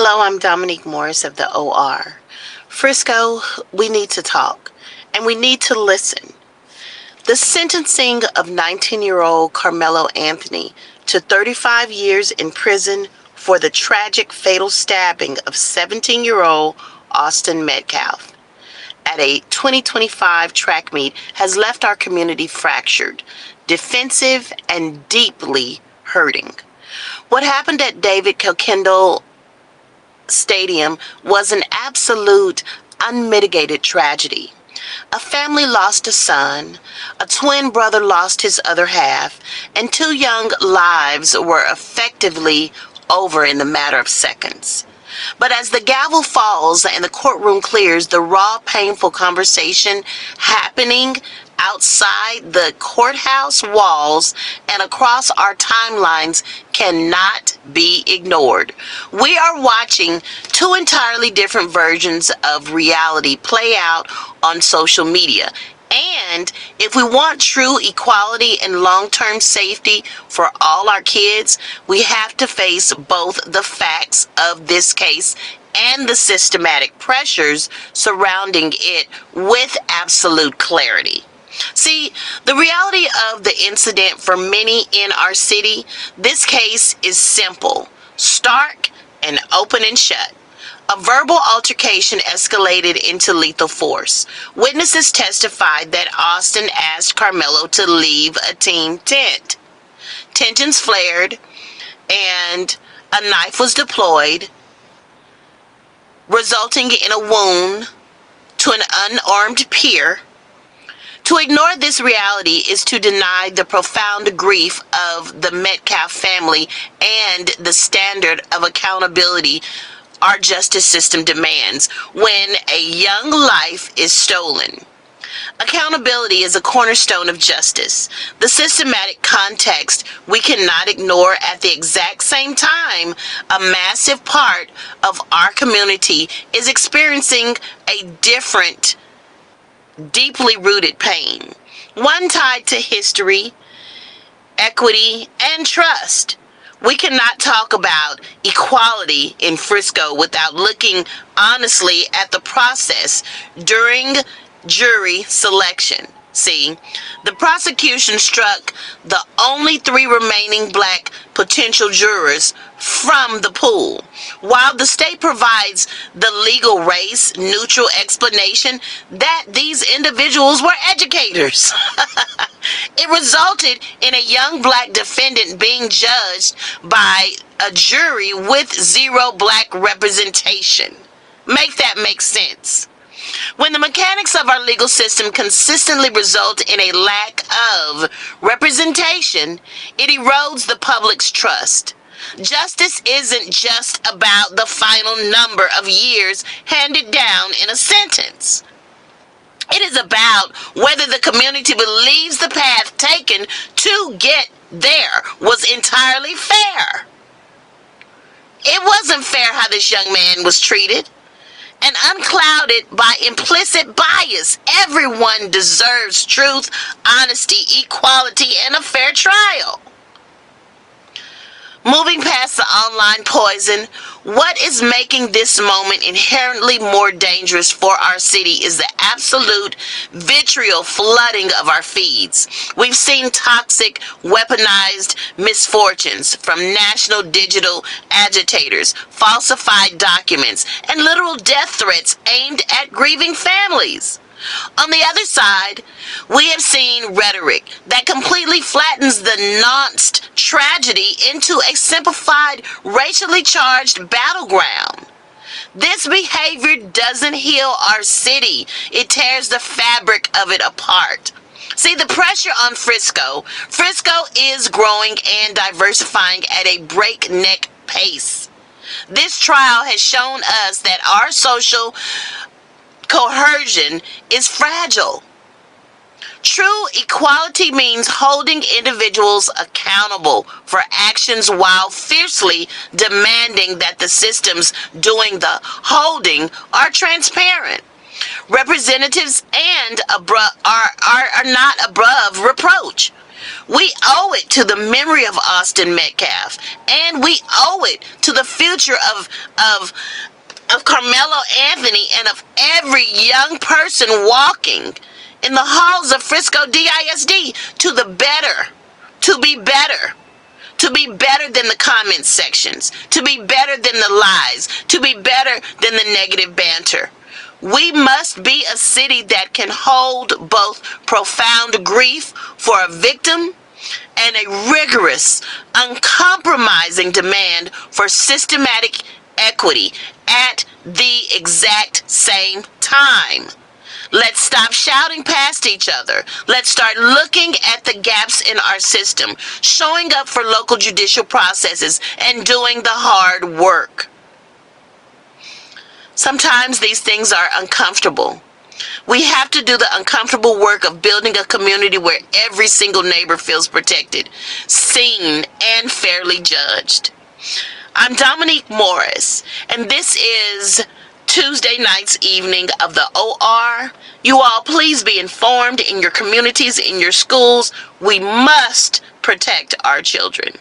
Hello, I'm Dominique Morris of the OR. Frisco, we need to talk, and we need to listen. The sentencing of 19-year-old Carmelo Anthony to 35 years in prison for the tragic fatal stabbing of 17-year-old Austin Metcalf at a 2025 track meet has left our community fractured, defensive, and deeply hurting. What happened at David Kilkendall Stadium was an absolute, unmitigated tragedy. A family lost a son, a twin brother lost his other half, and two young lives were effectively over in the matter of seconds. But as the gavel falls and the courtroom clears, the raw, painful conversation happening outside the courthouse walls and across our timelines cannot be ignored. We are watching two entirely different versions of reality play out on social media. And if we want true equality and long-term safety for all our kids, we have to face both the facts of this case and the systematic pressures surrounding it with absolute clarity. See, the reality of the incident for many in our city, this case is simple, stark, and open and shut. A verbal altercation escalated into lethal force. Witnesses testified that Austin asked Carmelo to leave a team tent. Tensions flared, and a knife was deployed, resulting in a wound to an unarmed peer. To ignore this reality is to deny the profound grief of the Metcalf family and the standard of accountability our justice system demands when a young life is stolen. Accountability is a cornerstone of justice. The systematic context we cannot ignore. At the exact same time, a massive part of our community is experiencing a different, deeply rooted pain, one tied to history, equity, and trust. We cannot talk about equality in Frisco without looking honestly at the process during jury selection. See, the prosecution struck the only three remaining black potential jurors from the pool. While the state provides the legal race neutral explanation that these individuals were educators, it resulted in a young black defendant being judged by a jury with zero black representation. Make that make sense. When the mechanics of our legal system consistently result in a lack of representation, it erodes the public's trust. Justice isn't just about the final number of years handed down in a sentence. It is about whether the community believes the path taken to get there was entirely fair. It wasn't fair how this young man was treated. And unclouded by implicit bias, everyone deserves truth, honesty, equality, and a fair trial. Moving past the online poison, what is making this moment inherently more dangerous for our city is the absolute vitriol flooding of our feeds. We've seen toxic, weaponized misfortunes from national digital agitators, falsified documents, and literal death threats aimed at grieving families. On the other side, we have seen rhetoric that completely flattens the nuanced tragedy into a simplified, racially charged battleground. This behavior doesn't heal our city. It tears the fabric of it apart. See, the pressure on Frisco is growing and diversifying at a breakneck pace. This trial has shown us that our social cohesion is fragile. True equality means holding individuals accountable for actions while fiercely demanding that the systems doing the holding are transparent. Representatives are not above reproach. We owe it to the memory of Austin Metcalf, and we owe it to the future of Carmelo Anthony and of every young person walking in the halls of Frisco DISD to be better. To be better than the comment sections, to be better than the lies, to be better than the negative banter. We must be a city that can hold both profound grief for a victim and a rigorous, uncompromising demand for systematic equity at the exact same time. Let's stop shouting past each other. Let's start looking at the gaps in our system, showing up for local judicial processes, and doing the hard work. Sometimes these things are uncomfortable. We have to do the uncomfortable work of building a community where every single neighbor feels protected, seen, and fairly judged. I'm Dominique Morris, and this is Tuesday night's evening of the OR. You all please be informed in your communities, in your schools. We must protect our children.